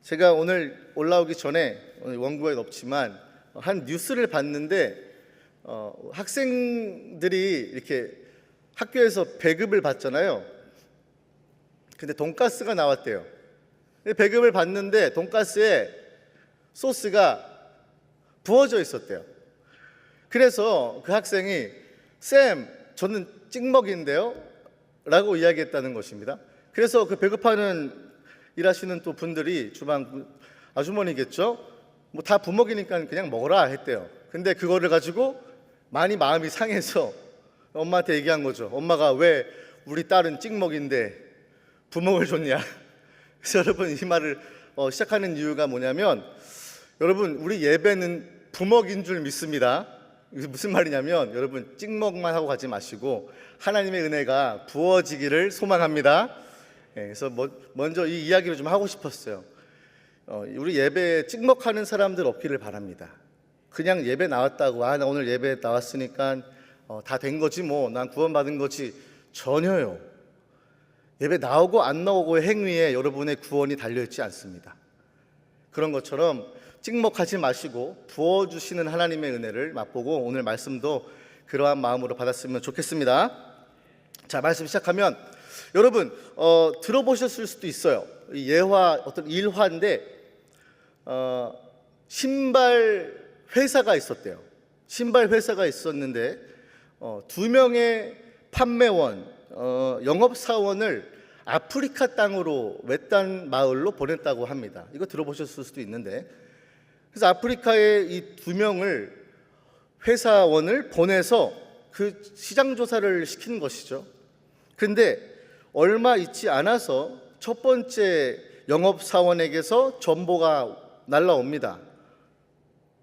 제가 오늘 올라오기 전에 원고에 없지만 한 뉴스를 봤는데 학생들이 이렇게 학교에서 배급을 받잖아요. 근데 돈가스가 나왔대요. 배급을 받는데 돈가스에 소스가 부어져 있었대요. 그래서 그 학생이 쌤, 저는 찍먹인데요? 라고 이야기했다는 것입니다. 그래서 그 배급하는 일하시는 또 분들이 주방 아주머니겠죠? 뭐 다 부먹이니까 그냥 먹어라 했대요. 근데 그거를 가지고 많이 마음이 상해서 엄마한테 얘기한 거죠. 엄마가 왜 우리 딸은 찍먹인데 부먹을 줬냐. 그래서 여러분 이 말을 시작하는 이유가 뭐냐면, 여러분 우리 예배는 부먹인 줄 믿습니다. 이게 무슨 말이냐면, 여러분 찍먹만 하고 가지 마시고 하나님의 은혜가 부어지기를 소망합니다. 그래서 먼저 이 이야기를 좀 하고 싶었어요. 우리 예배에 찍먹하는 사람들 없기를 바랍니다. 그냥 예배 나왔다고 나 오늘 예배 나왔으니까 다 된 거지 뭐 난 구원받은 거지, 전혀요. 예배 나오고 안 나오고의 행위에 여러분의 구원이 달려있지 않습니다. 그런 것처럼 찍먹하지 마시고 부어주시는 하나님의 은혜를 맛보고 오늘 말씀도 그러한 마음으로 받았으면 좋겠습니다. 자, 말씀 시작하면, 여러분 들어보셨을 수도 있어요. 예화, 어떤 일화인데 신발 회사가 있었대요. 신발 회사가 있었는데 2명의 판매원, 영업사원을 아프리카 땅으로 외딴 마을로 보냈다고 합니다. 이거 들어보셨을 수도 있는데, 그래서 아프리카에 이 2명을 회사원을 보내서 그 시장 조사를 시킨 것이죠. 근데 얼마 있지 않아서 첫 번째 영업사원에게서 전보가 날라옵니다.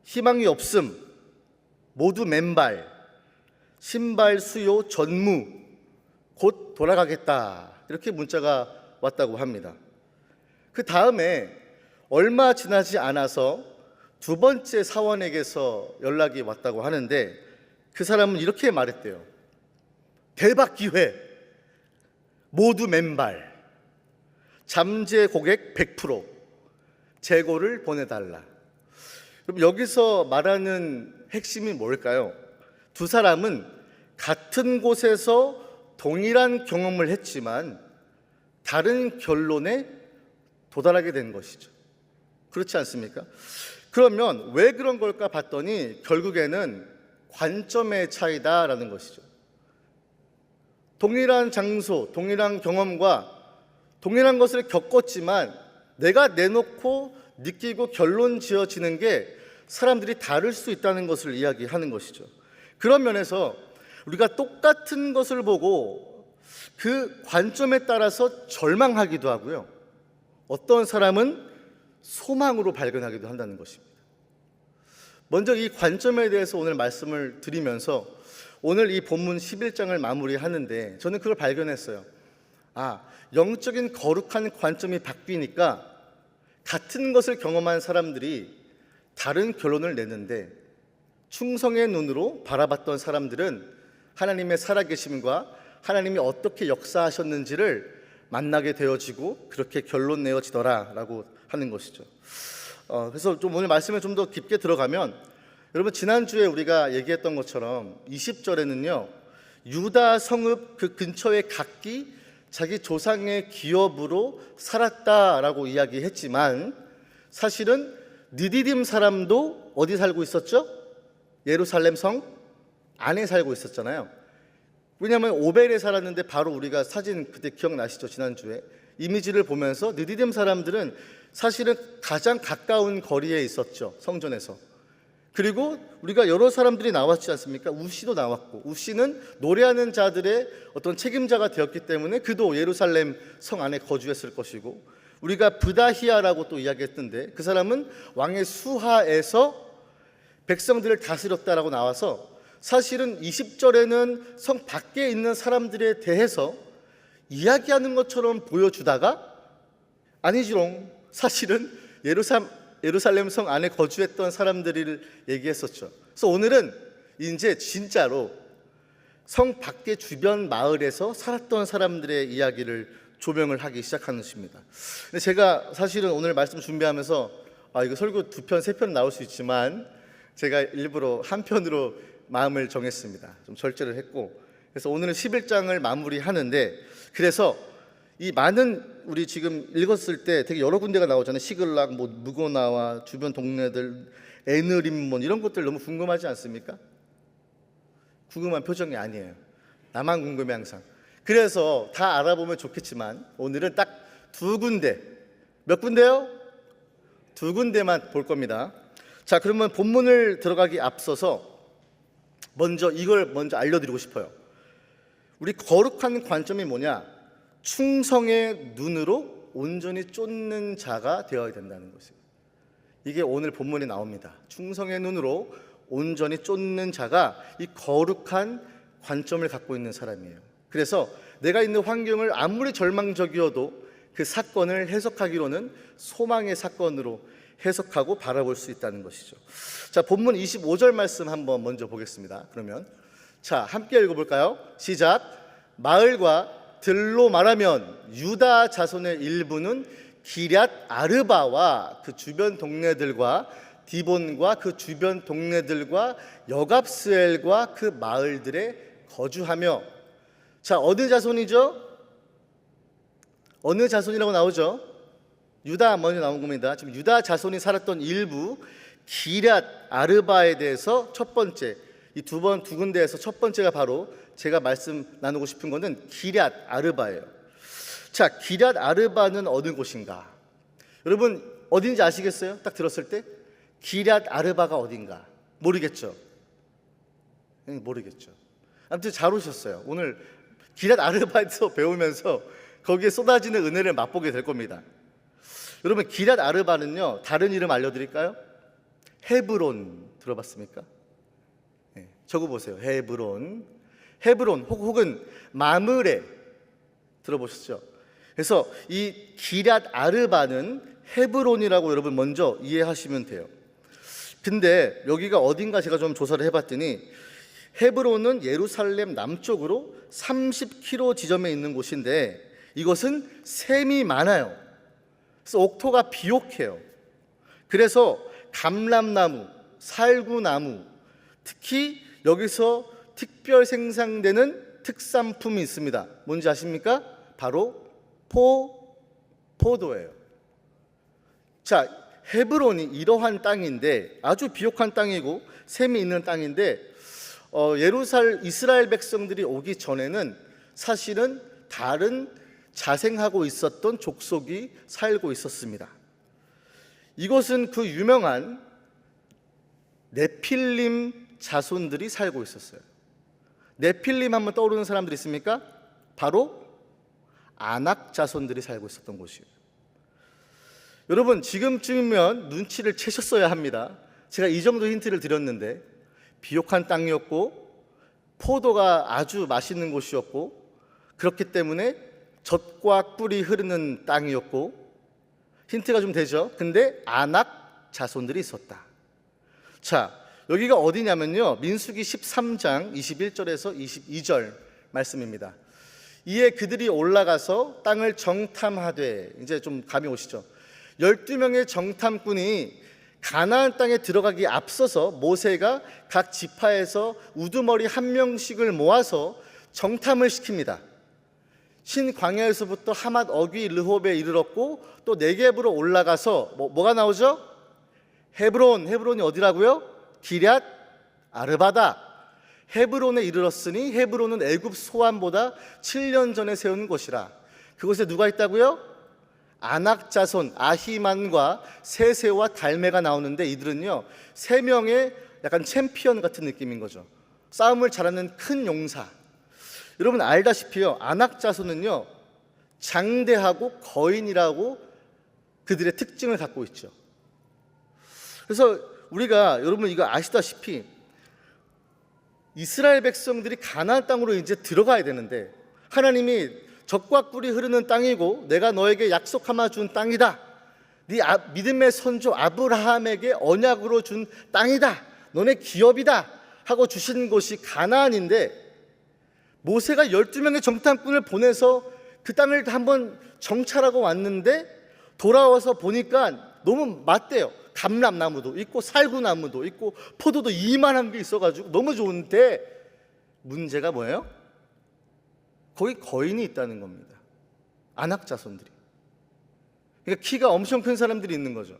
희망이 없음, 모두 맨발, 신발 수요 전무, 곧 돌아가겠다, 이렇게 문자가 왔다고 합니다. 그 다음에 얼마 지나지 않아서 두 번째 사원에게서 연락이 왔다고 하는데, 그 사람은 이렇게 말했대요. 대박 기회, 모두 맨발, 잠재 고객 100%, 재고를 보내달라. 그럼 여기서 말하는 핵심이 뭘까요? 두 사람은 같은 곳에서 동일한 경험을 했지만 다른 결론에 도달하게 된 것이죠. 그렇지 않습니까? 그러면 왜 그런 걸까 봤더니 결국에는 관점의 차이다라는 것이죠. 동일한 장소, 동일한 경험과 동일한 것을 겪었지만 내가 내놓고 느끼고 결론 지어지는 게 사람들이 다를 수 있다는 것을 이야기하는 것이죠. 그런 면에서 우리가 똑같은 것을 보고 그 관점에 따라서 절망하기도 하고요, 어떤 사람은 소망으로 발견하기도 한다는 것입니다. 먼저 이 관점에 대해서 오늘 말씀을 드리면서 오늘 이 본문 11장을 마무리하는데 저는 그걸 발견했어요. 영적인 거룩한 관점이 바뀌니까 같은 것을 경험한 사람들이 다른 결론을 내는데, 충성의 눈으로 바라봤던 사람들은 하나님의 살아계심과 하나님이 어떻게 역사하셨는지를 만나게 되어지고 그렇게 결론 내어지더라라고 하는 것이죠. 그래서 좀 오늘 말씀에 좀 더 깊게 들어가면, 여러분 지난주에 우리가 얘기했던 것처럼 20절에는요 유다 성읍 그 근처의 각기 자기 조상의 기업으로 살았다라고 이야기했지만, 사실은 느디딤 사람도 어디 살고 있었죠? 예루살렘 성 안에 살고 있었잖아요. 왜냐하면 오벨에 살았는데, 바로 우리가 사진 그때 기억나시죠? 지난주에 이미지를 보면서 느디딤 사람들은 사실은 가장 가까운 거리에 있었죠, 성전에서. 그리고 우리가 여러 사람들이 나왔지 않습니까? 우시도 나왔고, 우시는 노래하는 자들의 어떤 책임자가 되었기 때문에 그도 예루살렘 성 안에 거주했을 것이고, 우리가 브다히아라고 또 이야기했던데 그 사람은 왕의 수하에서 백성들을 다스렸다라고 나와서, 사실은 20절에는 성 밖에 있는 사람들에 대해서 이야기하는 것처럼 보여주다가 아니지롱, 사실은 예루살렘 성 안에 거주했던 사람들을 얘기했었죠. 그래서 오늘은 이제 진짜로 성 밖의 주변 마을에서 살았던 사람들의 이야기를 조명을 하기 시작하는 것입니다. 근데 제가 사실은 오늘 말씀 준비하면서 이거 설교 2편, 3편 나올 수 있지만 제가 일부러 한 편으로 마음을 정했습니다. 좀 절제를 했고, 그래서 오늘은 11장을 마무리하는데, 그래서 이 많은 우리 지금 읽었을 때 되게 여러 군데가 나오잖아요. 시글락, 뭐 무고나와 주변 동네들, 에느림몬 이런 것들 너무 궁금하지 않습니까? 궁금한 표정이 아니에요. 나만 궁금해 항상. 그래서 다 알아보면 좋겠지만 오늘은 딱 2군데, 몇 군데요? 2군데만 볼 겁니다. 자, 그러면 본문을 들어가기 앞서서 이걸 먼저 알려드리고 싶어요. 우리 거룩한 관점이 뭐냐? 충성의 눈으로 온전히 쫓는 자가 되어야 된다는 것이에요. 이게 오늘 본문에 나옵니다. 충성의 눈으로 온전히 쫓는 자가 이 거룩한 관점을 갖고 있는 사람이에요. 그래서 내가 있는 환경을 아무리 절망적이어도 그 사건을 해석하기로는 소망의 사건으로 해석하고 바라볼 수 있다는 것이죠. 자, 본문 25절 말씀 한번 먼저 보겠습니다. 그러면 자, 함께 읽어볼까요? 시작. 마을과 들로 말하면 유다 자손의 일부는 기럇 아르바와 그 주변 동네들과 디본과 그 주변 동네들과 여갑스엘과 그 마을들에 거주하며. 자, 어느 자손이죠? 어느 자손이라고 나오죠? 유다 먼저 나온 겁니다. 지금 유다 자손이 살았던 일부 기럇 아르바에 대해서 첫 번째, 이 두 군데에서 첫 번째가 바로 제가 말씀 나누고 싶은 것은 기럇 아르바예요. 자, 기럇 아르바는 어느 곳인가? 여러분 어딘지 아시겠어요? 딱 들었을 때 기럇 아르바가 어딘가 모르겠죠? 모르겠죠. 아무튼 잘 오셨어요. 오늘 기럇 아르바에서 배우면서 거기에 쏟아지는 은혜를 맛보게 될 겁니다. 여러분 기럇 아르바는요, 다른 이름 알려드릴까요? 헤브론 들어봤습니까? 네, 적어보세요. 헤브론 혹은 마므레 들어보셨죠? 그래서 이 기럇 아르바는 헤브론이라고 여러분 먼저 이해하시면 돼요. 근데 여기가 어딘가 제가 좀 조사를 해봤더니 헤브론은 예루살렘 남쪽으로 30km 지점에 있는 곳인데 이것은 샘이 많아요. 그래서 옥토가 비옥해요. 그래서 감람나무, 살구나무, 특히 여기서 특별 생산되는 특산품이 있습니다. 뭔지 아십니까? 바로 포도예요. 자, 헤브론이 이러한 땅인데 아주 비옥한 땅이고 샘이 있는 땅인데 이스라엘 백성들이 오기 전에는 사실은 다른 자생하고 있었던 족속이 살고 있었습니다. 이곳은 그 유명한 네필림 자손들이 살고 있었어요. 네필림 하면 떠오르는 사람들이 있습니까? 바로 아낙 자손들이 살고 있었던 곳이에요. 여러분 지금쯤이면 눈치를 채셨어야 합니다. 제가 이 정도 힌트를 드렸는데 비옥한 땅이었고 포도가 아주 맛있는 곳이었고 그렇기 때문에 젖과 꿀이 흐르는 땅이었고 힌트가 좀 되죠. 근데 아낙 자손들이 있었다. 자, 여기가 어디냐면요, 민수기 13장 21절에서 22절 말씀입니다. 이에 그들이 올라가서 땅을 정탐하되, 이제 좀 감이 오시죠? 12명의 정탐꾼이 가나안 땅에 들어가기 앞서서 모세가 각 지파에서 우두머리 1명씩을 모아서 정탐을 시킵니다. 신광야에서부터 하맛 어귀 르홉에 이르렀고 또 네겝으로 올라가서 뭐가 나오죠? 헤브론이 어디라고요? 기럇 아르바다. 헤브론에 이르렀으니 헤브론은 애굽 소안보다 7년 전에 세운 곳이라. 그곳에 누가 있다고요? 아낙 자손 아히만과 세세와 달메가 나오는데 이들은요 3명의 약간 챔피언 같은 느낌인 거죠. 싸움을 잘하는 큰 용사. 여러분 알다시피요, 아낙 자손은요 장대하고 거인이라고 그들의 특징을 갖고 있죠. 그래서 우리가 여러분 이거 아시다시피 이스라엘 백성들이 가나안 땅으로 이제 들어가야 되는데 하나님이 젖과 꿀이 흐르는 땅이고 내가 너에게 약속하마 준 땅이다. 네 믿음의 선조 아브라함에게 언약으로 준 땅이다. 너네 기업이다 하고 주신 곳이 가나안인데 모세가 12명의 정탐꾼을 보내서 그 땅을 한번 정찰하고 왔는데 돌아와서 보니까 너무 맞대요. 감람나무도 있고 살구나무도 있고 포도도 이만한 게 있어가지고 너무 좋은데 문제가 뭐예요? 거기 거인이 있다는 겁니다. 안악자손들이. 그러니까 키가 엄청 큰 사람들이 있는 거죠.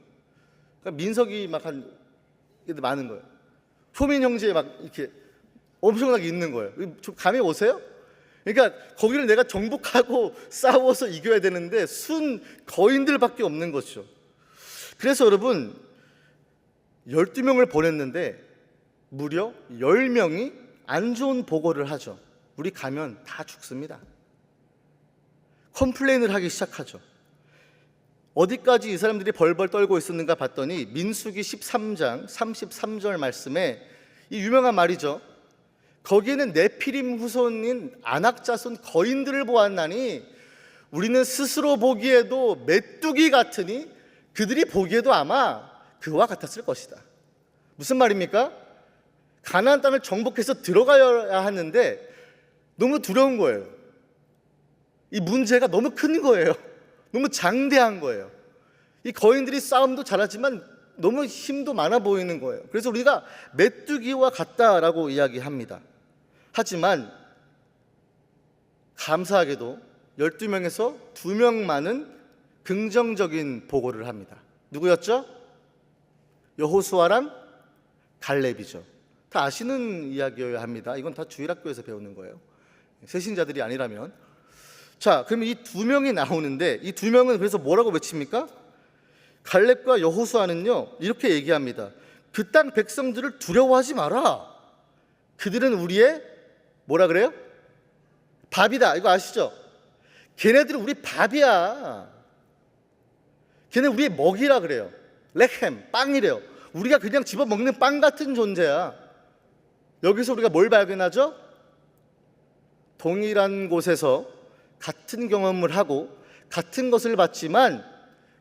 그러니까 민석이 막 한 많은 거예요. 효민 형제 막 이렇게 엄청나게 있는 거예요. 좀 감이 오세요? 그러니까 거기를 내가 정복하고 싸워서 이겨야 되는데 순 거인들밖에 없는 것이죠. 그래서 여러분 12명을 보냈는데 무려 10명이 안 좋은 보고를 하죠. 우리 가면 다 죽습니다. 컴플레인을 하기 시작하죠. 어디까지 이 사람들이 벌벌 떨고 있었는가 봤더니 민수기 13장 33절 말씀에 이 유명한 말이죠. 거기에는 네피림 후손인 안악자손 거인들을 보았나니 우리는 스스로 보기에도 메뚜기 같으니 그들이 보기에도 아마 그와 같았을 것이다. 무슨 말입니까? 가나안 땅을 정복해서 들어가야 하는데 너무 두려운 거예요. 이 문제가 너무 큰 거예요. 너무 장대한 거예요. 이 거인들이 싸움도 잘하지만 너무 힘도 많아 보이는 거예요. 그래서 우리가 메뚜기와 같다라고 이야기합니다. 하지만 감사하게도 12명에서 2명만은 긍정적인 보고를 합니다. 누구였죠? 여호수아랑 갈렙이죠. 다 아시는 이야기여야 합니다. 이건 다 주일학교에서 배우는 거예요. 새신자들이 아니라면. 자, 그러면 이 2명이 나오는데 이 2명은 그래서 뭐라고 외칩니까? 갈렙과 여호수아는요 이렇게 얘기합니다. 그 땅 백성들을 두려워하지 마라. 그들은 우리의 뭐라 그래요? 밥이다. 이거 아시죠? 걔네들은 우리 밥이야. 걔네 우리의 먹이라 그래요. 레헴, 빵이래요. 우리가 그냥 집어먹는 빵 같은 존재야. 여기서 우리가 뭘 발견하죠? 동일한 곳에서 같은 경험을 하고 같은 것을 봤지만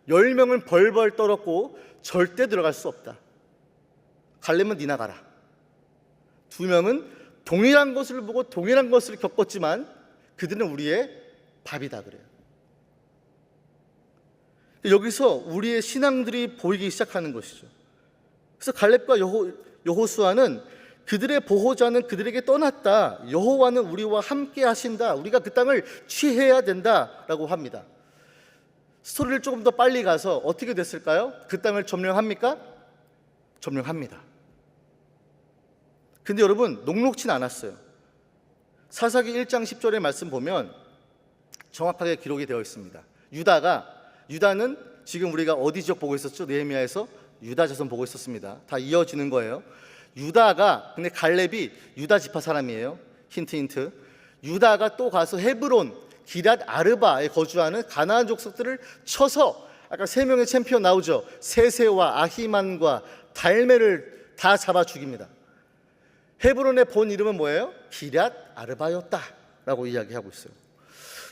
10명은 벌벌 떨었고 절대 들어갈 수 없다. 갈렙은 니 나가라. 2명은 동일한 것을 보고 동일한 것을 겪었지만 그들은 우리의 밥이다 그래요. 여기서 우리의 신앙들이 보이기 시작하는 것이죠. 그래서 갈렙과 여호수아는 그들의 보호자는 그들에게 떠났다. 여호와는 우리와 함께 하신다. 우리가 그 땅을 취해야 된다라고 합니다. 스토리를 조금 더 빨리 가서 어떻게 됐을까요? 그 땅을 점령합니까? 점령합니다. 근데 여러분 녹록진 않았어요. 사사기 1장 10절의 말씀 보면 정확하게 기록이 되어 있습니다. 유다는 지금 우리가 어디 지역 보고 있었죠? 느헤미야에서 유다 자손 보고 있었습니다. 다 이어지는 거예요. 근데 갈렙이 유다 지파 사람이에요. 힌트. 유다가 또 가서 헤브론, 기랏 아르바에 거주하는 가나안 족속들을 쳐서 아까 3명의 챔피언 나오죠. 세세와 아히만과 달메를 다 잡아 죽입니다. 헤브론의 본 이름은 뭐예요? 기랏 아르바였다라고 이야기하고 있어요.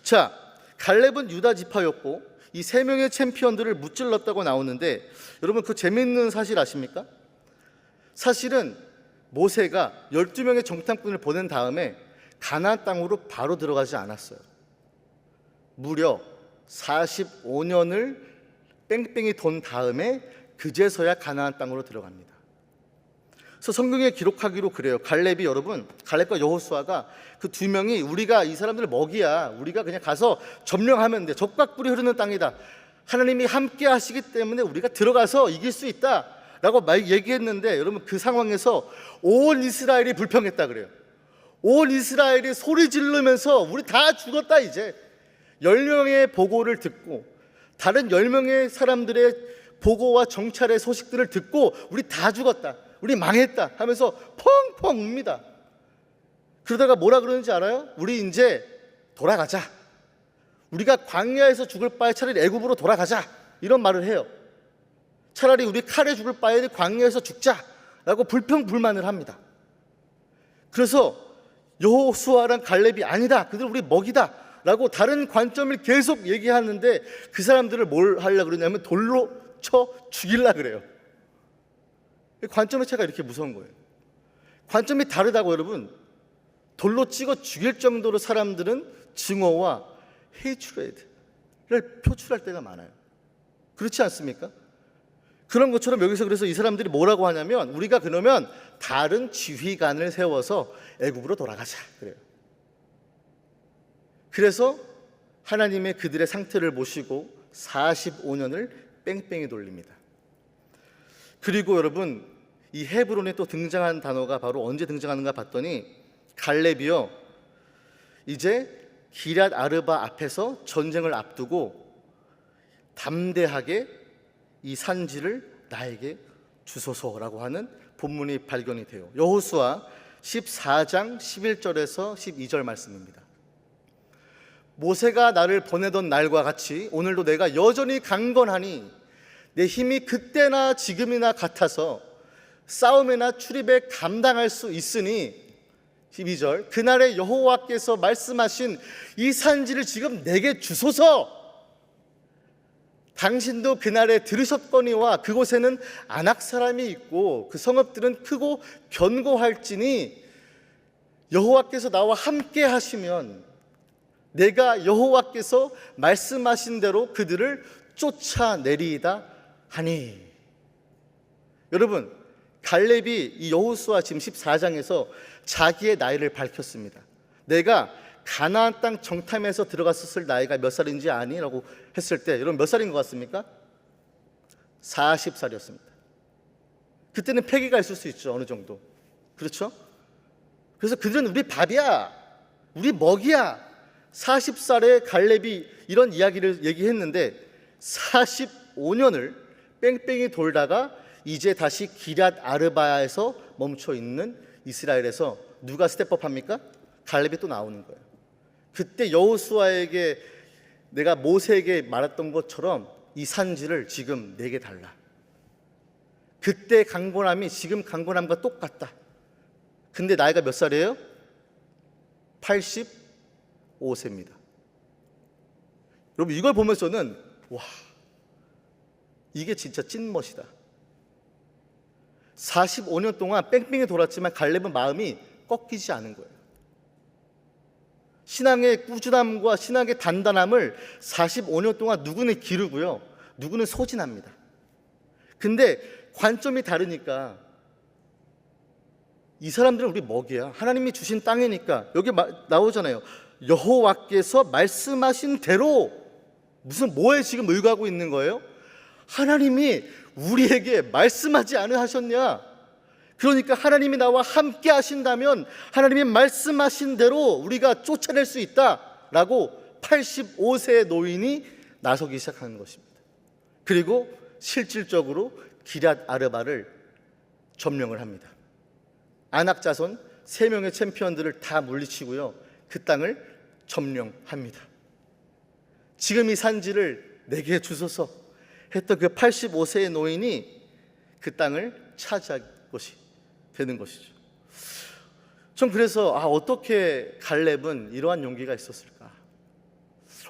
자, 갈렙은 유다 지파였고 이 3명의 챔피언들을 무찔렀다고 나오는데 여러분 그 재밌는 사실 아십니까? 사실은 모세가 12명의 정탐꾼을 보낸 다음에 가나안 땅으로 바로 들어가지 않았어요. 무려 45년을 뺑뺑이 돈 다음에 그제서야 가나안 땅으로 들어갑니다. 그래서 성경에 기록하기로 그래요. 갈렙과 여호수아가 그 2명이 우리가 이 사람들 먹이야. 우리가 그냥 가서 점령하면 돼. 적각불이 흐르는 땅이다. 하나님이 함께 하시기 때문에 우리가 들어가서 이길 수 있다 라고 얘기했는데 여러분 그 상황에서 온 이스라엘이 불평했다 그래요. 온 이스라엘이 소리 지르면서 우리 다 죽었다 이제. 10명의 보고를 듣고 다른 10명의 사람들의 보고와 정찰의 소식들을 듣고 우리 다 죽었다, 우리 망했다 하면서 펑펑 웁니다. 그러다가 뭐라 그러는지 알아요? 우리 이제 돌아가자. 우리가 광야에서 죽을 바에 차라리 애굽으로 돌아가자 이런 말을 해요. 차라리 우리 칼에 죽을 바에 광야에서 죽자라고 불평불만을 합니다. 그래서 여호수아랑 갈렙이 아니다, 그들 우리 먹이다 라고 다른 관점을 계속 얘기하는데 그 사람들을 뭘 하려고 그러냐면 돌로 쳐 죽이려고 그래요. 관점의 차이가 이렇게 무서운 거예요. 관점이 다르다고 여러분. 돌로 찍어 죽일 정도로 사람들은 증오와 헤이트레드를 표출할 때가 많아요. 그렇지 않습니까? 그런 것처럼 여기서 그래서 이 사람들이 뭐라고 하냐면 우리가 그러면 다른 지휘관을 세워서 애굽으로 돌아가자 그래요. 그래서 하나님의 그들의 상태를 보시고 45년을 뺑뺑이 돌립니다. 그리고 여러분, 이 헤브론에 또 등장한 단어가 바로 언제 등장하는가 봤더니 갈렙이요, 이제 기럇 아르바 앞에서 전쟁을 앞두고 담대하게 이 산지를 나에게 주소서라고 하는 본문이 발견이 돼요. 여호수아 14장 11절에서 12절 말씀입니다. 모세가 나를 보내던 날과 같이 오늘도 내가 여전히 강건하니 내 힘이 그때나 지금이나 같아서 싸움이나 출입에 감당할 수 있으니 12절 그날에 여호와께서 말씀하신 이 산지를 지금 내게 주소서. 당신도 그날에 들으셨거니와 그곳에는 아낙 사람이 있고 그 성읍들은 크고 견고할지니 여호와께서 나와 함께 하시면 내가 여호와께서 말씀하신 대로 그들을 쫓아내리이다 하니. 여러분, 갈렙이 이 여호수아 지금 14장에서 자기의 나이를 밝혔습니다. 내가 가나안 땅 정탐에서 들어갔었을 나이가 몇 살인지 아니? 라고 했을 때 여러분 몇 살인 것 같습니까? 40살이었습니다. 그때는 패기가 있을 수 있죠. 어느 정도. 그렇죠? 그래서 그들은 우리 밥이야, 우리 먹이야. 40살의 갈렙이 이런 이야기를 얘기했는데 45년을 뺑뺑이 돌다가 이제 다시 기럇 아르바에서 멈춰 있는 이스라엘에서 누가 스텝업합니까? 갈렙이 또 나오는 거예요. 그때 여호수아에게 내가 모세에게 말했던 것처럼 이 산지를 지금 내게 달라. 그때 강건함이 지금 강건함과 똑같다. 근데 나이가 몇 살이에요? 85세입니다. 여러분, 이걸 보면서는 와, 이게 진짜 찐멋이다. 45년 동안 뺑뺑이 돌았지만 갈렙은 마음이 꺾이지 않은 거예요. 신앙의 꾸준함과 신앙의 단단함을 45년 동안 누구는 기르고요, 누구는 소진합니다. 근데 관점이 다르니까 이 사람들은 우리 먹이야. 하나님이 주신 땅이니까. 여기 나오잖아요. 여호와께서 말씀하신 대로. 무슨 뭐에 지금 의거하고 있는 거예요? 하나님이 우리에게 말씀하지 않으셨냐? 그러니까 하나님이 나와 함께 하신다면 하나님이 말씀하신 대로 우리가 쫓아낼 수 있다라고 85세의 노인이 나서기 시작하는 것입니다. 그리고 실질적으로 기럇 아르바를 점령을 합니다. 아낙 자손 3명의 챔피언들을 다 물리치고요, 그 땅을 점령합니다. 지금 이 산지를 내게 주소서 했던 그 85세의 노인이 그 땅을 차지할 것이 되는 것이죠. 전 그래서 어떻게 갈렙은 이러한 용기가 있었을까?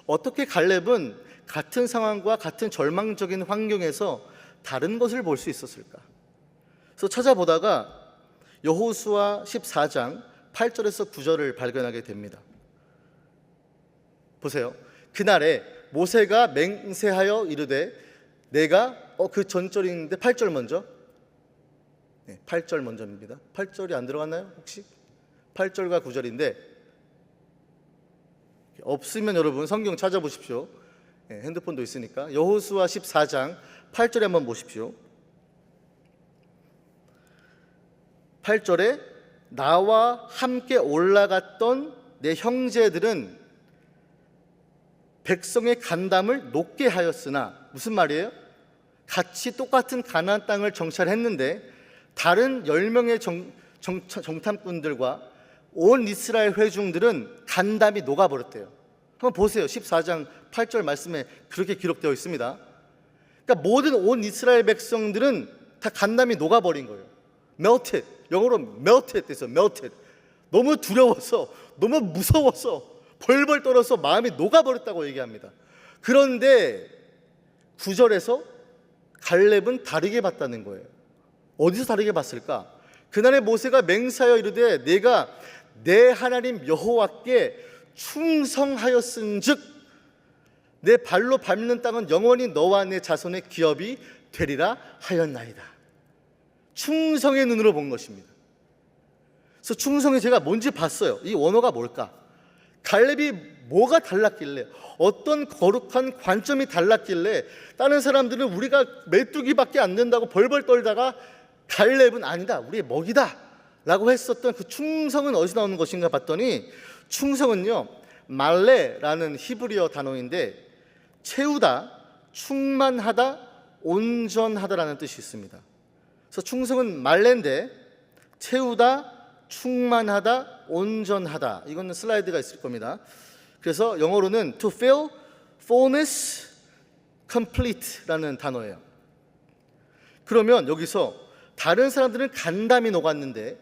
어떻게 갈렙은 같은 상황과 같은 절망적인 환경에서 다른 것을 볼 수 있었을까? 그래서 찾아보다가 여호수아 14장 8절에서 9절을 발견하게 됩니다. 보세요. 그날에 모세가 맹세하여 이르되 내가 그 전절이 있는데 8절 먼저. 8절 먼저입니다. 8절이 안 들어갔나요? 혹시? 8절과 9절인데 없으면 여러분 성경 찾아보십시오. 핸드폰도 있으니까. 여호수아 14장 8절에 한번 보십시오. 8절에 나와 함께 올라갔던 내 형제들은 백성의 간담을 높게 하였으나, 무슨 말이에요? 같이 똑같은 가나안 땅을 정찰했는데 다른 10명의 정탐꾼들과 온 이스라엘 회중들은 간담이 녹아버렸대요. 한번 보세요. 14장 8절 말씀에 그렇게 기록되어 있습니다. 그러니까 모든 온 이스라엘 백성들은 다 간담이 녹아버린 거예요. melted, 영어로 melted 됐어요. melted. 너무 두려워서, 너무 무서워서 벌벌 떨어서 마음이 녹아버렸다고 얘기합니다. 그런데 9절에서 갈렙은 다르게 봤다는 거예요. 어디서 다르게 봤을까? 그날에 모세가 맹세하여 이르되 내가 내 하나님 여호와께 충성하였은즉 내 발로 밟는 땅은 영원히 너와 내 자손의 기업이 되리라 하였나이다. 충성의 눈으로 본 것입니다. 그래서 충성이 제가 뭔지 봤어요. 이 원어가 뭘까? 갈렙이 뭐가 달랐길래, 어떤 거룩한 관점이 달랐길래 다른 사람들은 우리가 메뚜기밖에 안 된다고 벌벌 떨다가 갈렙은 아니다, 우리의 먹이다 라고 했었던 그 충성은 어디서 나오는 것인가 봤더니, 충성은요 말레라는 히브리어 단어인데 채우다, 충만하다, 온전하다라는 뜻이 있습니다. 그래서 충성은 말레인데 채우다, 충만하다, 온전하다. 이거는 슬라이드가 있을 겁니다. 그래서 영어로는 to fill, fullness, complete라는 단어예요. 그러면 여기서 다른 사람들은 간담이 녹았는데,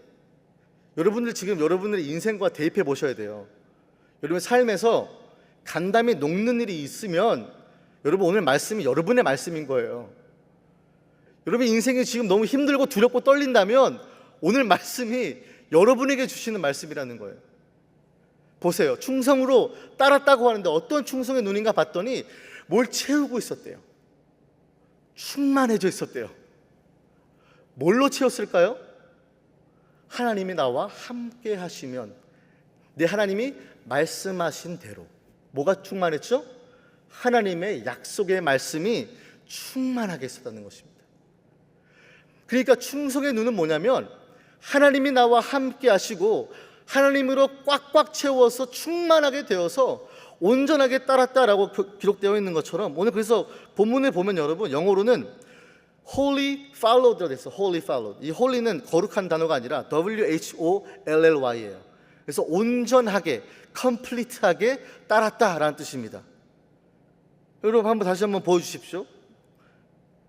여러분들 지금 여러분들의 인생과 대입해 보셔야 돼요. 여러분 삶에서 간담이 녹는 일이 있으면 여러분 오늘 말씀이 여러분의 말씀인 거예요. 여러분 인생이 지금 너무 힘들고 두렵고 떨린다면 오늘 말씀이 여러분에게 주시는 말씀이라는 거예요. 보세요. 충성으로 따랐다고 하는데 어떤 충성의 눈인가 봤더니 뭘 채우고 있었대요. 충만해져 있었대요. 뭘로 채웠을까요? 하나님이 나와 함께 하시면, 내 하나님이 말씀하신 대로. 뭐가 충만했죠? 하나님의 약속의 말씀이 충만하게 있었다는 것입니다. 그러니까 충성의 눈은 뭐냐면 하나님이 나와 함께 하시고 하나님으로 꽉꽉 채워서 충만하게 되어서 온전하게 따랐다라고 기록되어 있는 것처럼, 오늘 그래서 본문에 보면 여러분 영어로는 Holy followed라고 됐어. Holy followed. 이 holy는 거룩한 단어가 아니라 WHOLLY예요. 그래서 온전하게, complete하게 따랐다라는 뜻입니다. 여러분 다시 한번 보여주십시오.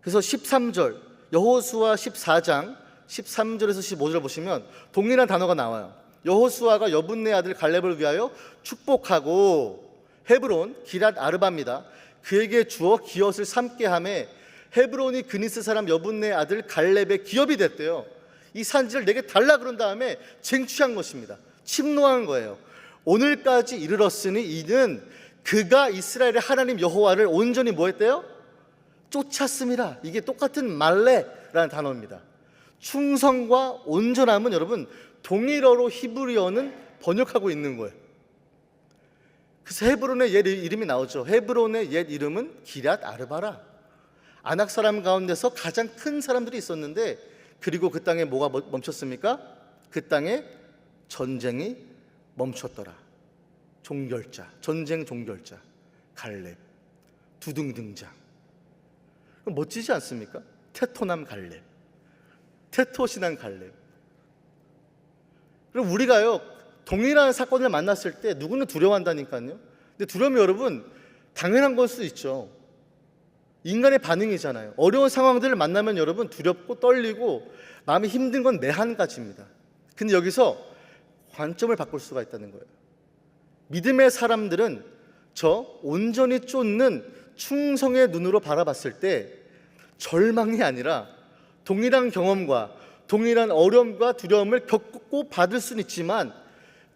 그래서 13절 여호수아 14장 13절에서 15절 보시면 동일한 단어가 나와요. 여호수아가 여분네 아들 갈렙을 위하여 축복하고, 헤브론 기랏 아르바입니다. 그에게 주어 기업을 삼게 하매 헤브론이 그니스 사람 여분네 아들 갈렙의 기업이 됐대요. 이 산지를 내게 달라 그런 다음에 쟁취한 것입니다. 침노한 거예요. 오늘까지 이르렀으니 이는 그가 이스라엘의 하나님 여호와를 온전히 뭐 했대요? 쫓았습니다. 이게 똑같은 말레라는 단어입니다. 충성과 온전함은 여러분 동일어로 히브리어는 번역하고 있는 거예요. 그래서 헤브론의 옛 이름이 나오죠. 헤브론의 옛 이름은 기랏 아르바라. 아낙 사람 가운데서 가장 큰 사람들이 있었는데, 그리고 그 땅에 뭐가 멈췄습니까? 그 땅에 전쟁이 멈췄더라. 종결자, 전쟁 종결자 갈렙, 두둥 등장. 멋지지 않습니까? 테토남 갈렙, 테토신한 갈렙. 그럼 우리가요 동일한 사건을 만났을 때 누구는 두려워한다니까요. 근데 두려움이 여러분 당연한 걸 수 있죠. 인간의 반응이잖아요. 어려운 상황들을 만나면 여러분 두렵고 떨리고 마음이 힘든 건 매 한 가지입니다. 근데 여기서 관점을 바꿀 수가 있다는 거예요. 믿음의 사람들은 저 온전히 쫓는 충성의 눈으로 바라봤을 때 절망이 아니라 동일한 경험과 동일한 어려움과 두려움을 겪고 받을 수는 있지만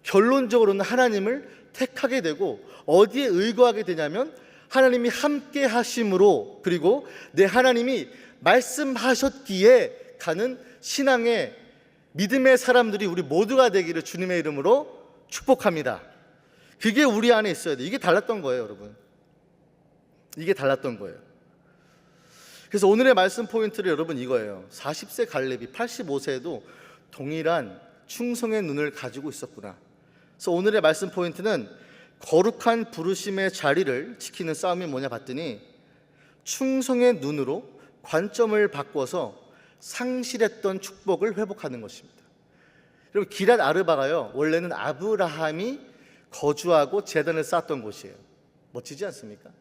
결론적으로는 하나님을 택하게 되고, 어디에 의거하게 되냐면 하나님이 함께 하심으로, 그리고 내 하나님이 말씀하셨기에 가는 신앙의 믿음의 사람들이 우리 모두가 되기를 주님의 이름으로 축복합니다. 그게 우리 안에 있어야 돼요. 이게 달랐던 거예요, 여러분. 이게 달랐던 거예요. 그래서 오늘의 말씀 포인트를 여러분 이거예요. 40세 갈렙이 85세에도 동일한 충성의 눈을 가지고 있었구나. 그래서 오늘의 말씀 포인트는 거룩한 부르심의 자리를 지키는 싸움이 뭐냐 봤더니, 충성의 눈으로 관점을 바꿔서 상실했던 축복을 회복하는 것입니다. 여러분 기랏 아르바가요 원래는 아브라함이 거주하고 제단을 쌓았던 곳이에요. 멋지지 않습니까?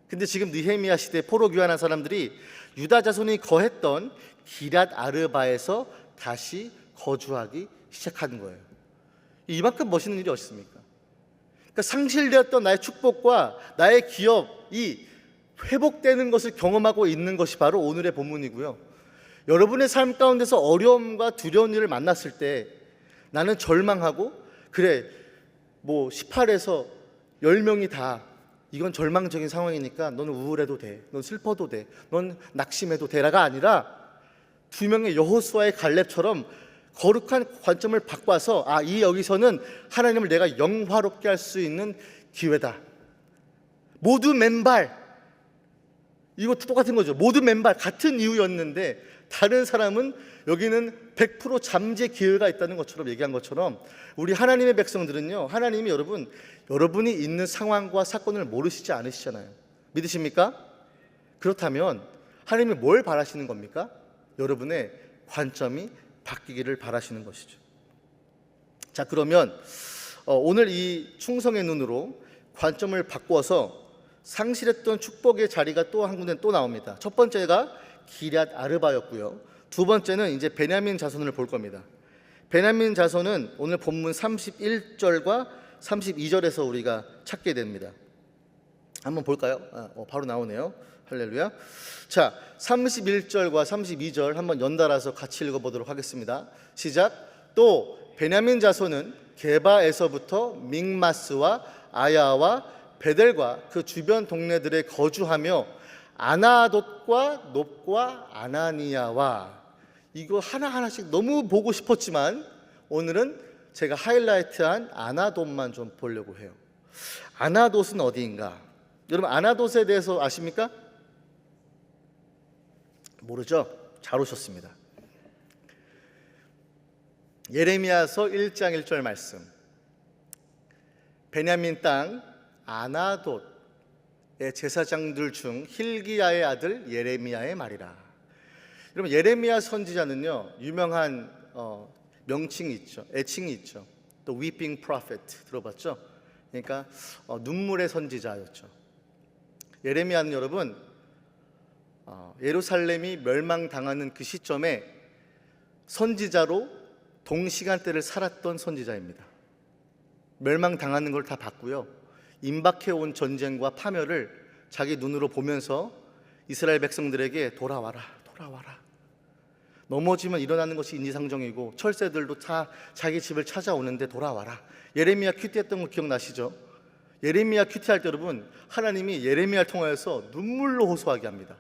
근데 지금 느헤미야 시대에 포로 귀환한 사람들이 유다 자손이 거했던 기랏 아르바에서 다시 거주하기 시작하는 거예요. 이만큼 멋있는 일이 어딨습니까? 그러니까 상실되었던 나의 축복과 나의 기업이 회복되는 것을 경험하고 있는 것이 바로 오늘의 본문이고요. 여러분의 삶 가운데서 어려움과 두려운 일을 만났을 때 나는 절망하고, 그래 뭐 18에서 10명이 다 이건 절망적인 상황이니까 너는 우울해도 돼, 넌 슬퍼도 돼, 넌 낙심해도 되라가 아니라 두 명의 여호수아의 갈렙처럼 거룩한 관점을 바꿔서 이 여기서는 하나님을 내가 영화롭게 할 수 있는 기회다. 모두 맨발, 이것도 똑같은 거죠. 모두 맨발, 같은 이유였는데 다른 사람은 여기는 100% 잠재 기회가 있다는 것처럼 얘기한 것처럼 우리 하나님의 백성들은요, 하나님이 여러분이 있는 상황과 사건을 모르시지 않으시잖아요. 믿으십니까? 그렇다면 하나님이 뭘 바라시는 겁니까? 여러분의 관점이 바뀌기를 바라시는 것이죠. 자, 그러면 오늘 이 충성의 눈으로 관점을 바꿔서 상실했던 축복의 자리가 또 한 군데 또 나옵니다. 첫 번째가 기럇 아르바였고요. 두 번째는 이제 베냐민 자손을 볼 겁니다. 베냐민 자손은 오늘 본문 31절과 32절에서 우리가 찾게 됩니다. 한번 볼까요? 바로 나오네요. 할렐루야. 자, 31절과 32절 한번 연달아서 같이 읽어보도록 하겠습니다. 시작. 또 베냐민 자손은 게바에서부터 믹마스와 아야와 베델과 그 주변 동네들에 거주하며 아나돗과 놉과 아나니아와, 이거 하나하나씩 너무 보고 싶었지만 오늘은 제가 하이라이트한 아나돗만 좀 보려고 해요. 아나돗은 어디인가? 여러분 아나돗에 대해서 아십니까? 모르죠? 잘 오셨습니다. 예레미야서 1장 1절 말씀. 베냐민 땅 아나돗의 제사장들 중 hil기야의 아들 예레미야의 말이라. 여러분 예레미야 선지자는요, 유명한 명칭이 있죠, 애칭이 있죠. 또 weeping prophet 들어봤죠? 그러니까 눈물의 선지자였죠. 예레미야는 여러분 예루살렘이 멸망당하는 그 시점에 선지자로 동시간대를 살았던 선지자입니다. 멸망당하는 걸 다 봤고요, 임박해온 전쟁과 파멸을 자기 눈으로 보면서 이스라엘 백성들에게 돌아와라, 돌아와라, 넘어지면 일어나는 것이 인지상정이고 철새들도 다 자기 집을 찾아오는데 돌아와라. 예레미야 큐티했던 거 기억나시죠? 예레미야 큐티할 때 여러분 하나님이 예레미야를 통하여서 눈물로 호소하게 합니다.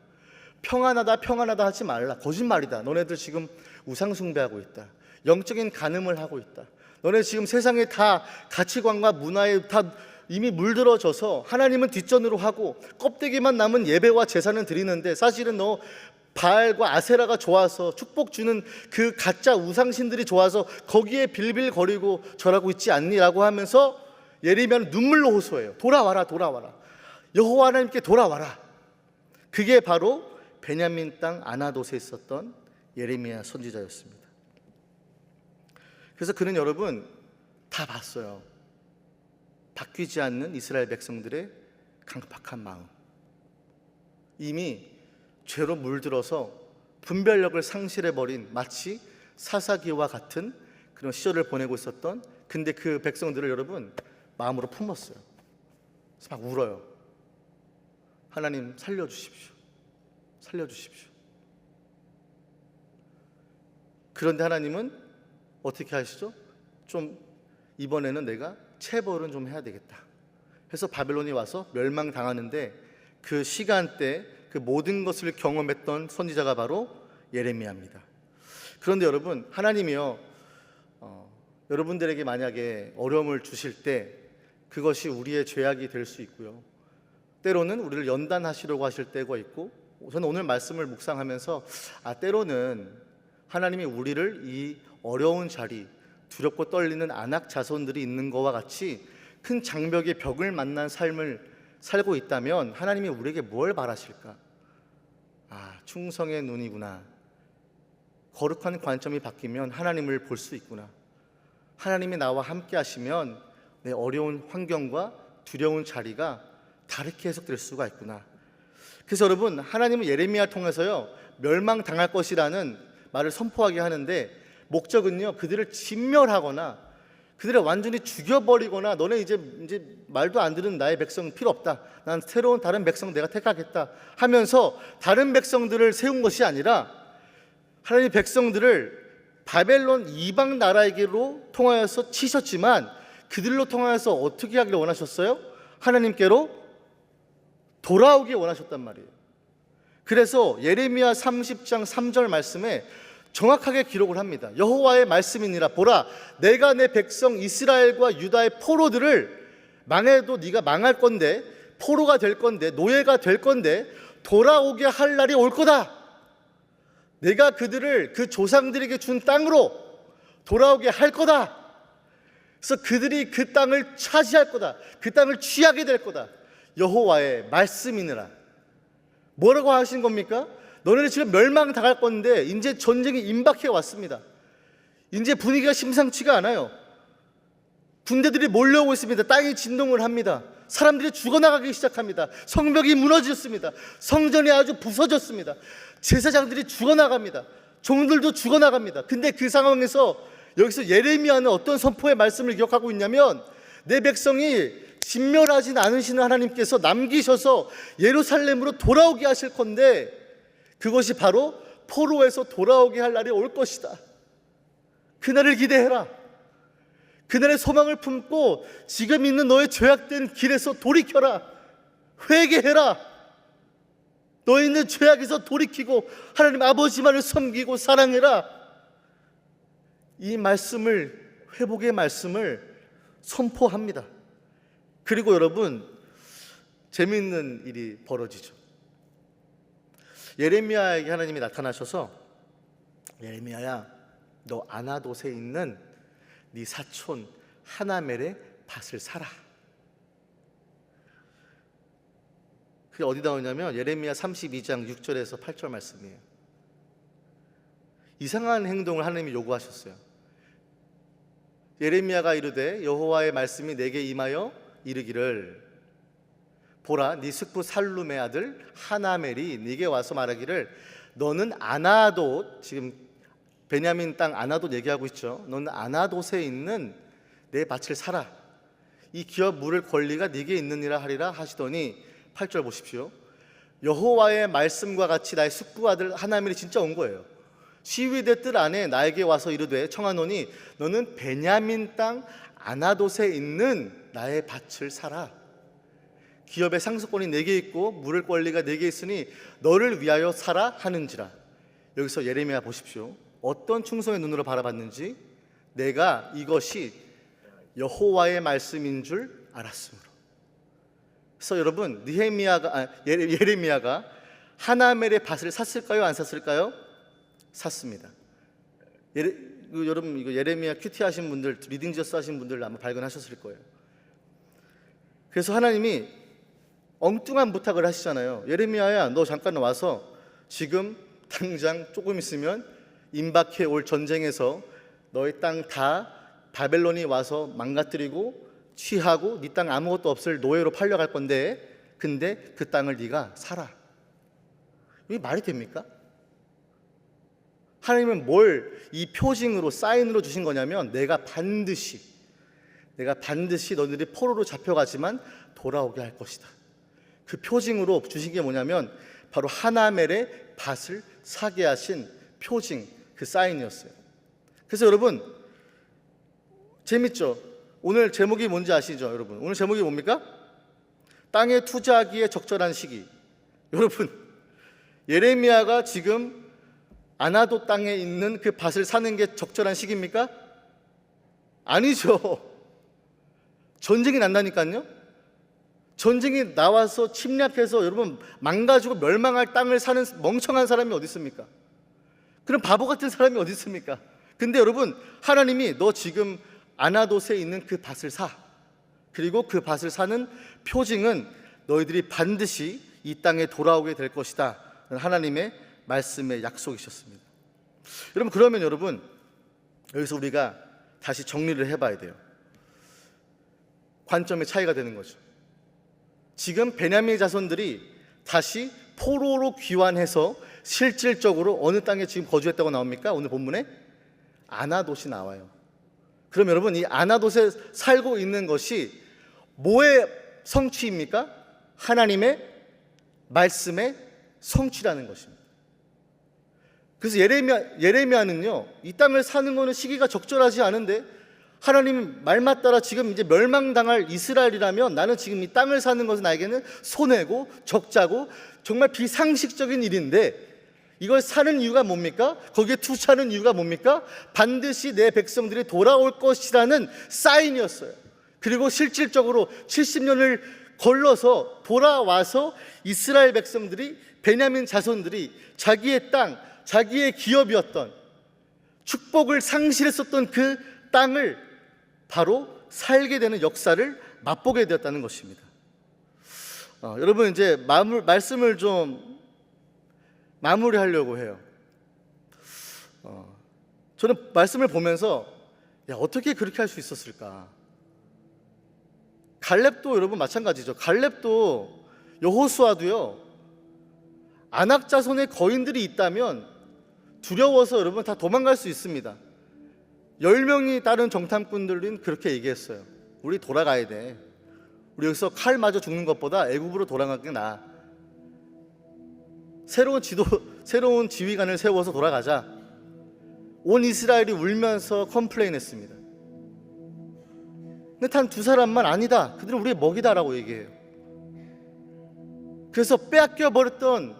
평안하다 평안하다 하지 말라, 거짓말이다. 너네들 지금 우상 숭배하고 있다, 영적인 간음을 하고 있다, 너네 지금 세상에 다 가치관과 문화에 다 이미 물들어져서 하나님은 뒷전으로 하고 껍데기만 남은 예배와 제사는 드리는데 사실은 너 바알과 아세라가 좋아서 축복 주는 그 가짜 우상신들이 좋아서 거기에 빌빌거리고 절하고 있지 않니? 라고 하면서 예레미야는 눈물로 호소해요. 돌아와라, 돌아와라, 여호와 하나님께 돌아와라. 그게 바로 베냐민 땅 아나돗에 있었던 예레미야 선지자였습니다. 그래서 그는 여러분 다 봤어요. 바뀌지 않는 이스라엘 백성들의 강팍한 마음, 이미 죄로 물들어서 분별력을 상실해버린 마치 사사기와 같은 그런 시절을 보내고 있었던, 근데 그 백성들을 여러분 마음으로 품었어요. 그래서 막 울어요. 하나님 살려주십시오, 살려주십시오. 그런데 하나님은 어떻게 하시죠? 좀 이번에는 내가 체벌은 좀 해야 되겠다 해서 바벨론이 와서 멸망당하는데 그 시간대 그 모든 것을 경험했던 선지자가 바로 예레미야입니다. 그런데 여러분 하나님이요, 여러분들에게 만약에 어려움을 주실 때 그것이 우리의 죄악이 될 수 있고요, 때로는 우리를 연단하시려고 하실 때가 있고, 저는 오늘 말씀을 묵상하면서 때로는 하나님이 우리를 이 어려운 자리, 두렵고 떨리는 안악 자손들이 있는 것과 같이 큰 장벽의 벽을 만난 삶을 살고 있다면 하나님이 우리에게 뭘 바라실까? 충성의 눈이구나. 거룩한 관점이 바뀌면 하나님을 볼 수 있구나. 하나님이 나와 함께 하시면 내 어려운 환경과 두려운 자리가 다르게 해석될 수가 있구나. 그래서 여러분 하나님은 예레미야 통해서요, 멸망당할 것이라는 말을 선포하게 하는데 목적은요, 그들을 진멸하거나 그들을 완전히 죽여버리거나 너네 이제 말도 안 듣는 나의 백성 필요 없다, 난 새로운 다른 백성 내가 택하겠다 하면서 다른 백성들을 세운 것이 아니라 하나님 백성들을 바벨론 이방 나라에게로 통하여서 치셨지만 그들로 통하여서 어떻게 하기를 원하셨어요? 하나님께로 돌아오기 원하셨단 말이에요. 그래서 예레미야 30장 3절 말씀에 정확하게 기록을 합니다. 여호와의 말씀이니라. 보라, 내가 내 백성 이스라엘과 유다의 포로들을 망해도 네가 망할 건데, 포로가 될 건데, 노예가 될 건데 돌아오게 할 날이 올 거다. 내가 그들을 그 조상들에게 준 땅으로 돌아오게 할 거다. 그래서 그들이 그 땅을 차지할 거다. 그 땅을 취하게 될 거다. 여호와의 말씀이니라. 뭐라고 하신 겁니까? 너네들 지금 멸망당할 건데 이제 전쟁이 임박해 왔습니다. 이제 분위기가 심상치가 않아요. 군대들이 몰려오고 있습니다. 땅이 진동을 합니다. 사람들이 죽어나가기 시작합니다. 성벽이 무너졌습니다. 성전이 아주 부서졌습니다. 제사장들이 죽어나갑니다. 종들도 죽어나갑니다. 근데 그 상황에서 여기서 예레미야는 어떤 선포의 말씀을 기억하고 있냐면, 내 백성이 진멸하진 않으시는 하나님께서 남기셔서 예루살렘으로 돌아오게 하실 건데, 그것이 바로 포로에서 돌아오게 할 날이 올 것이다. 그날을 기대해라. 그날의 소망을 품고 지금 있는 너의 죄악된 길에서 돌이켜라. 회개해라. 너희 있는 죄악에서 돌이키고 하나님 아버지만을 섬기고 사랑해라. 이 말씀을, 회복의 말씀을 선포합니다. 그리고 여러분, 재미있는 일이 벌어지죠. 예레미야에게 하나님이 나타나셔서, 예레미야야, 너 아나돗에 있는 네 사촌 하나멜의 밭을 사라. 그게 어디 나오냐면 예레미야 32장 6절에서 8절 말씀이에요. 이상한 행동을 하나님이 요구하셨어요. 예레미야가 이르되 여호와의 말씀이 내게 임하여 이르기를, 보라, 네 숙부 살룸의 아들 하나멜이 네게 와서 말하기를, 너는 아나돗, 지금 베냐민 땅 아나돗 얘기하고 있죠. 너는 아나돗에 있는 내 밭을 사라. 이 기업 물을 권리가 네게 있느니라 하리라 하시더니, 8절 보십시오. 여호와의 말씀과 같이 나의 숙부 아들 하나멜이 진짜 온 거예요. 시위대 뜰 안에 나에게 와서 이르되 청하노니, 너는 베냐민 땅 아나돗에 있는 나의 밭을 사라. 기업의 상속권이 내게 있고 물을 권리가 내게 있으니 너를 위하여 사라 하는지라. 여기서 예레미야 보십시오. 어떤 충성의 눈으로 바라봤는지, 내가 이것이 여호와의 말씀인 줄 알았으므로. 그래서 여러분, 예레미야가 하나멜의 밭을 샀을까요? 안 샀을까요? 샀습니다. 여러분, 이거 예레미야 큐티 하신 분들, 리딩 저스 하신 분들 아마 발견하셨을 거예요. 그래서 하나님이 엉뚱한 부탁을 하시잖아요. 예레미야야, 너 잠깐 와서 지금 당장 조금 있으면 임박해 올 전쟁에서 너희 땅 다 바벨론이 와서 망가뜨리고 취하고 네 땅 아무것도 없을 노예로 팔려갈 건데, 근데 그 땅을 네가 사라. 이게 말이 됩니까? 하나님은 뭘 이 표징으로, 사인으로 주신 거냐면, 내가 반드시 너희들이 포로로 잡혀가지만 돌아오게 할 것이다. 그 표징으로 주신 게 뭐냐면 바로 하나멜의 밭을 사게 하신 표징, 그 사인이었어요. 그래서 여러분, 재밌죠? 오늘 제목이 뭔지 아시죠? 여러분, 오늘 제목이 뭡니까? 땅에 투자하기에 적절한 시기. 여러분, 예레미야가 지금 아나돗 땅에 있는 그 밭을 사는 게 적절한 시기입니까? 아니죠. 전쟁이 난다니까요. 전쟁이 나와서 침략해서 여러분 망가지고 멸망할 땅을 사는 멍청한 사람이 어디 있습니까? 그런 바보 같은 사람이 어디 있습니까? 근데 여러분, 하나님이 너 지금 아나돗에 있는 그 밭을 사. 그리고 그 밭을 사는 표징은 너희들이 반드시 이 땅에 돌아오게 될 것이다. 하나님의 말씀의 약속이셨습니다. 여러분, 그러면 여러분, 여기서 우리가 다시 정리를 해봐야 돼요. 관점의 차이가 되는 거죠. 지금 베냐민 자손들이 다시 포로로 귀환해서 실질적으로 어느 땅에 지금 거주했다고 나옵니까? 오늘 본문에 아나돗이 나와요. 그럼 여러분, 이 아나돗에 살고 있는 것이 뭐의 성취입니까? 하나님의 말씀의 성취라는 것입니다. 그래서 예레미야는요, 이 땅을 사는 거는 시기가 적절하지 않은데 하나님 말만 따라 지금 이제 멸망당할 이스라엘이라면 나는 지금 이 땅을 사는 것은 나에게는 손해고 적자고 정말 비상식적인 일인데 이걸 사는 이유가 뭡니까? 거기에 투자하는 이유가 뭡니까? 반드시 내 백성들이 돌아올 것이라는 사인이었어요. 그리고 실질적으로 70년을 걸러서 돌아와서 이스라엘 백성들이, 베냐민 자손들이 자기의 땅, 자기의 기업이었던, 축복을 상실했었던 그 땅을 바로 살게 되는 역사를 맛보게 되었다는 것입니다. 여러분, 이제 말씀을 좀 마무리하려고 해요. 저는 말씀을 보면서 어떻게 그렇게 할 수 있었을까? 갈렙도 여러분 마찬가지죠. 갈렙도, 여호수아도요, 아낙 자손의 거인들이 있다면 두려워서 여러분 다 도망갈 수 있습니다. 10명이 따른 정탐꾼들은 그렇게 얘기했어요. 우리 돌아가야 돼. 우리 여기서 칼 맞아 죽는 것보다 애굽으로 돌아가는 게 나아. 새로운 지휘관을 세워서 돌아가자. 온 이스라엘이 울면서 컴플레인했습니다. 근데 단 두 사람만 아니다, 그들은 우리의 먹이다라고 얘기해요. 그래서 빼앗겨 버렸던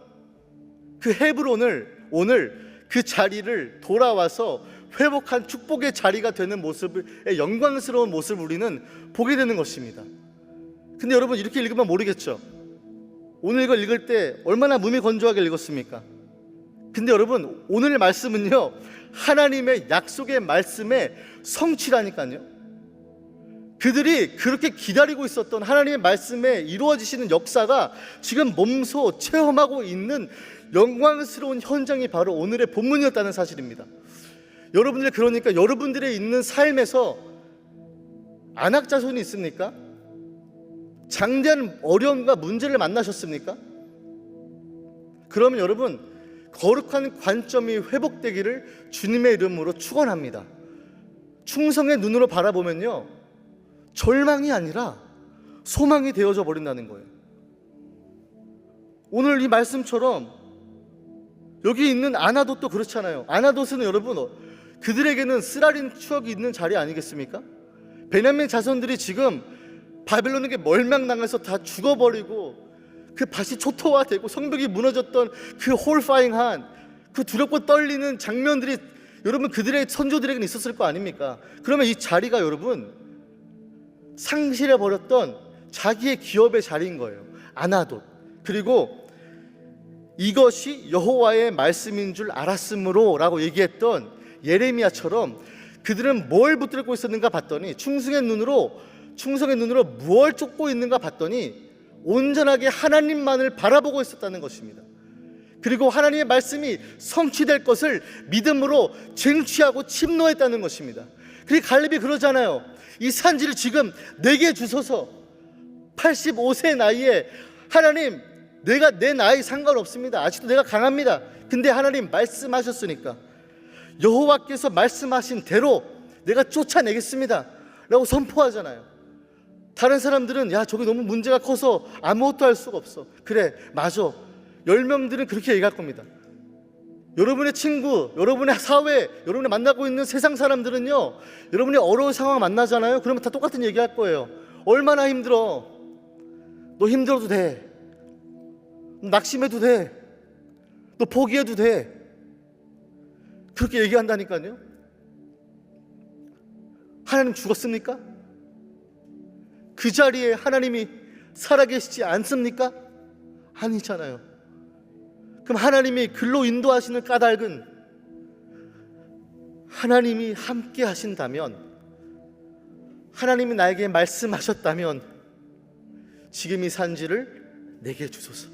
그 헤브론을 오늘 그 자리를 돌아와서 회복한 축복의 자리가 되는 모습을, 영광스러운 모습을 우리는 보게 되는 것입니다. 근데 여러분, 이렇게 읽으면 모르겠죠. 오늘 이걸 읽을 때 얼마나 몸이 건조하게 읽었습니까? 근데 여러분, 오늘 말씀은요, 하나님의 약속의 말씀의 성취라니까요. 그들이 그렇게 기다리고 있었던 하나님의 말씀에 이루어지시는 역사가 지금 몸소 체험하고 있는 영광스러운 현장이 바로 오늘의 본문이었다는 사실입니다. 여러분들, 그러니까 여러분들의 있는 삶에서 아낙 자손이 있습니까? 장대한 어려움과 문제를 만나셨습니까? 그러면 여러분, 거룩한 관점이 회복되기를 주님의 이름으로 축원합니다. 충성의 눈으로 바라보면요, 절망이 아니라 소망이 되어져 버린다는 거예요. 오늘 이 말씀처럼 여기 있는 아나돗도 그렇잖아요. 아나돗은 여러분, 그들에게는 쓰라린 추억이 있는 자리 아니겠습니까? 베냐민 자손들이 지금 바벨론에게 멸망당해서 다 죽어버리고 그 밭이 초토화되고 성벽이 무너졌던 그 홀파잉한, 그 두렵고 떨리는 장면들이 여러분 그들의 선조들에게는 있었을 거 아닙니까? 그러면 이 자리가 여러분 상실해버렸던 자기의 기업의 자리인 거예요. 아나돗. 그리고 이것이 여호와의 말씀인 줄 알았으므로 라고 얘기했던 예레미야처럼 그들은 뭘 붙들고 있었는가 봤더니, 충성의 눈으로 무엇을 쫓고 있는가 봤더니 온전하게 하나님만을 바라보고 있었다는 것입니다. 그리고 하나님의 말씀이 성취될 것을 믿음으로 쟁취하고 침노했다는 것입니다. 그리고 갈렙이 그러잖아요. 이 산지를 지금 내게 주소서. 85세 나이에 하나님, 내가 내 나이 상관없습니다. 아직도 내가 강합니다. 근데 하나님 말씀하셨으니까 여호와께서 말씀하신 대로 내가 쫓아내겠습니다 라고 선포하잖아요. 다른 사람들은 야, 저게 너무 문제가 커서 아무것도 할 수가 없어. 그래, 맞아. 10명들은 그렇게 얘기할 겁니다. 여러분의 친구, 여러분의 사회, 여러분이 만나고 있는 세상 사람들은요, 여러분이 어려운 상황 만나잖아요. 그러면 다 똑같은 얘기 할 거예요. 얼마나 힘들어. 너 힘들어도 돼. 낙심해도 돼. 너 포기해도 돼. 그렇게 얘기한다니까요. 하나님 죽었습니까? 그 자리에 하나님이 살아계시지 않습니까? 아니잖아요. 그럼 하나님이 글로 인도하시는 까닭은, 하나님이 함께 하신다면, 하나님이 나에게 말씀하셨다면 지금 이 산지를 내게 주소서.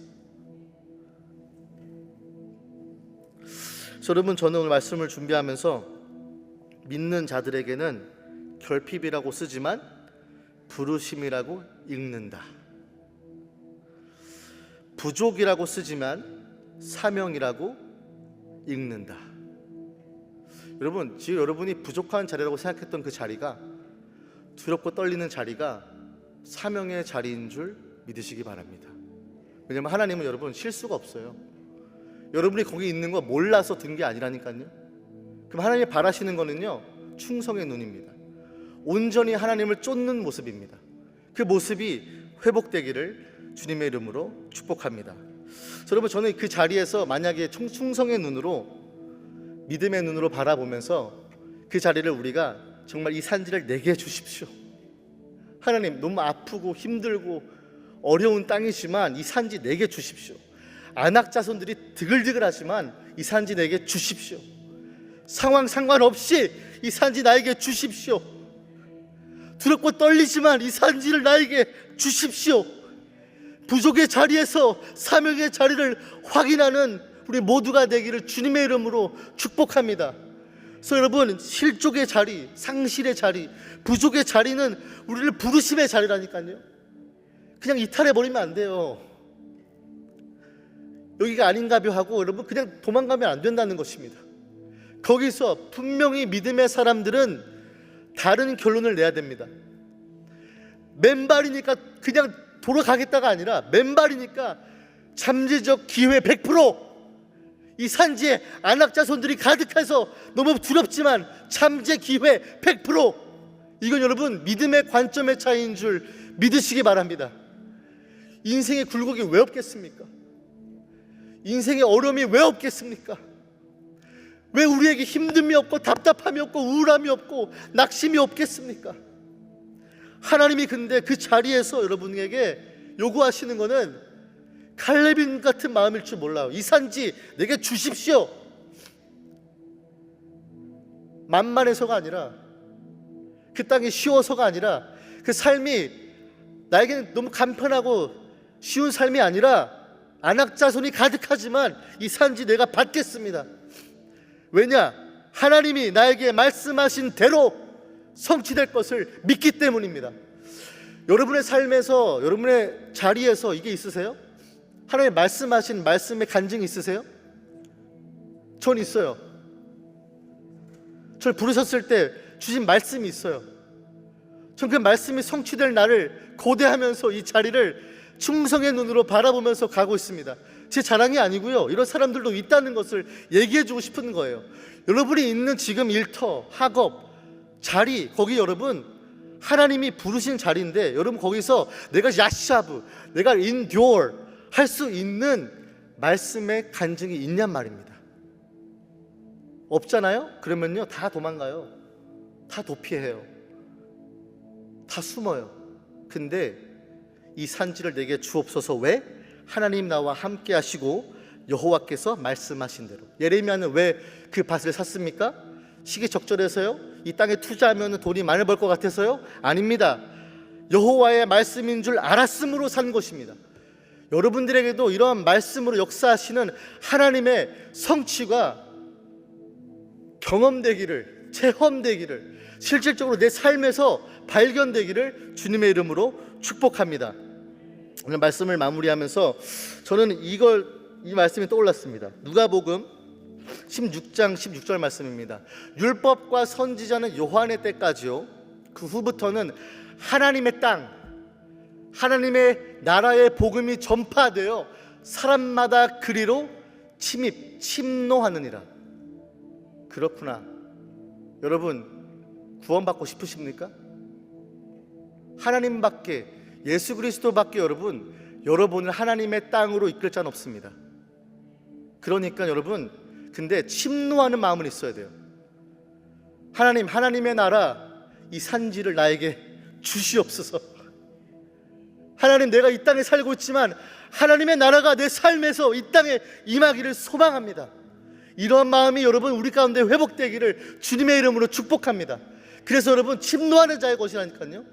여러분, 저는 오늘 말씀을 준비하면서 믿는 자들에게는 결핍이라고 쓰지만 부르심이라고 읽는다, 부족이라고 쓰지만 사명이라고 읽는다. 여러분, 지금 여러분이 부족한 자리라고 생각했던 그 자리가, 두렵고 떨리는 자리가 사명의 자리인 줄 믿으시기 바랍니다. 왜냐하면 하나님은 여러분 실수가 없어요. 여러분이 거기 있는 거 몰라서 든 게 아니라니까요. 그럼 하나님이 바라시는 거는요, 충성의 눈입니다. 온전히 하나님을 쫓는 모습입니다. 그 모습이 회복되기를 주님의 이름으로 축복합니다. 여러분, 저는 그 자리에서 만약에 충성의 눈으로, 믿음의 눈으로 바라보면서 그 자리를 우리가 정말 이 산지를 내게 주십시오. 하나님, 너무 아프고 힘들고 어려운 땅이지만 이 산지 내게 주십시오. 안악 자손들이 드글드글하지만 이 산지 내게 주십시오. 상황 상관없이 이 산지 나에게 주십시오. 두렵고 떨리지만 이 산지를 나에게 주십시오. 부족의 자리에서 사명의 자리를 확인하는 우리 모두가 되기를 주님의 이름으로 축복합니다. 그래서 여러분, 실족의 자리, 상실의 자리, 부족의 자리는 우리를 부르심의 자리라니까요. 그냥 이탈해버리면 안 돼요. 여기가 아닌가벼 하고 여러분 그냥 도망가면 안 된다는 것입니다. 거기서 분명히 믿음의 사람들은 다른 결론을 내야 됩니다. 맨발이니까 그냥 돌아가겠다가 아니라 맨발이니까 잠재적 기회 100%, 이 산지에 안악자손들이 가득해서 너무 두렵지만 잠재 기회 100%, 이건 여러분 믿음의 관점의 차이인 줄 믿으시기 바랍니다. 인생의 굴곡이 왜 없겠습니까? 인생의 어려움이 왜 없겠습니까? 왜 우리에게 힘듦이 없고 답답함이 없고 우울함이 없고 낙심이 없겠습니까? 하나님이 근데 그 자리에서 여러분에게 요구하시는 것은 칼렙인 같은 마음일 줄 몰라요. 이 산지 내게 주십시오. 만만해서가 아니라, 그 땅이 쉬워서가 아니라, 그 삶이 나에게는 너무 간편하고 쉬운 삶이 아니라 안악자손이 가득하지만 이 산지 내가 받겠습니다. 왜냐? 하나님이 나에게 말씀하신 대로 성취될 것을 믿기 때문입니다. 여러분의 삶에서, 여러분의 자리에서 이게 있으세요? 하나님 말씀하신 말씀의 간증이 있으세요? 전 있어요. 저를 부르셨을 때 주신 말씀이 있어요. 전 그 말씀이 성취될 날을 고대하면서 이 자리를 충성의 눈으로 바라보면서 가고 있습니다. 제 자랑이 아니고요, 이런 사람들도 있다는 것을 얘기해주고 싶은 거예요. 여러분이 있는 지금 일터, 학업, 자리, 거기 여러분 하나님이 부르신 자리인데, 여러분 거기서 내가 야샤브, 내가 인듀얼 할 수 있는 말씀의 간증이 있냔 말입니다. 없잖아요? 그러면요 다 도망가요. 다 도피해요. 다 숨어요. 근데 이 산지를 내게 주옵소서. 왜? 하나님 나와 함께 하시고 여호와께서 말씀하신 대로. 예레미야는 왜 그 밭을 샀습니까? 시기적절해서요? 이 땅에 투자하면 돈이 많이 벌 것 같아서요? 아닙니다. 여호와의 말씀인 줄 알았으므로 산 것입니다. 여러분들에게도 이러한 말씀으로 역사하시는 하나님의 성취가 경험되기를, 체험되기를, 실질적으로 내 삶에서 발견되기를 주님의 이름으로 축복합니다. 오늘 말씀을 마무리하면서 저는 이 말씀이 떠올랐습니다. 누가복음 16장 16절 말씀입니다. 율법과 선지자는 요한의 때까지요, 그 후부터는 하나님의 땅, 하나님의 나라의 복음이 전파되어 사람마다 그리로 침노하느니라. 그렇구나. 여러분 구원받고 싶으십니까? 하나님밖에, 예수 그리스도밖에 여러분을 하나님의 땅으로 이끌 자는 없습니다. 그러니까 여러분, 근데 침노하는 마음은 있어야 돼요. 하나님, 하나님의 나라, 이 산지를 나에게 주시옵소서. 하나님, 내가 이 땅에 살고 있지만 하나님의 나라가 내 삶에서 이 땅에 임하기를 소망합니다. 이러한 마음이 여러분 우리 가운데 회복되기를 주님의 이름으로 축복합니다. 그래서 여러분 침노하는 자의 것이라니까요.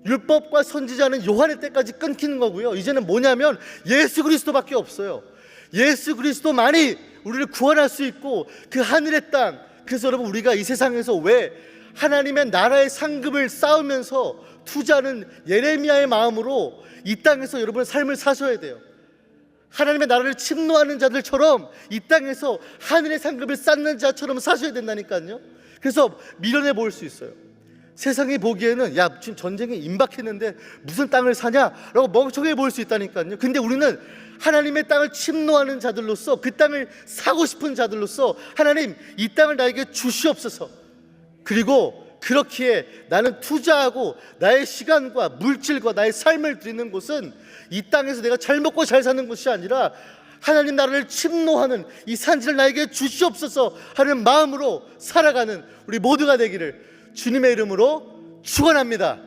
율법과 선지자는 요한의 때까지 끊기는 거고요, 이제는 뭐냐면 예수 그리스도밖에 없어요. 예수 그리스도만이 우리를 구원할 수 있고 그 하늘의 땅. 그래서 여러분 우리가 이 세상에서 왜 하나님의 나라의 상급을 쌓으면서 투자하는 예레미야의 마음으로 이 땅에서 여러분의 삶을 사셔야 돼요. 하나님의 나라를 침노하는 자들처럼 이 땅에서 하늘의 상급을 쌓는 자처럼 사셔야 된다니까요. 그래서 미련해 보일 수 있어요. 세상이 보기에는 야, 지금 전쟁이 임박했는데 무슨 땅을 사냐라고 멍청해 보일 수 있다니까요. 근데 우리는 하나님의 땅을 침노하는 자들로서, 그 땅을 사고 싶은 자들로서 하나님, 이 땅을 나에게 주시옵소서. 그리고 그렇기에 나는 투자하고 나의 시간과 물질과 나의 삶을 드리는 곳은 이 땅에서 내가 잘 먹고 잘 사는 곳이 아니라 하나님 나라를 침노하는 이 산지를 나에게 주시옵소서 하는 마음으로 살아가는 우리 모두가 되기를 주님의 이름으로 축원합니다.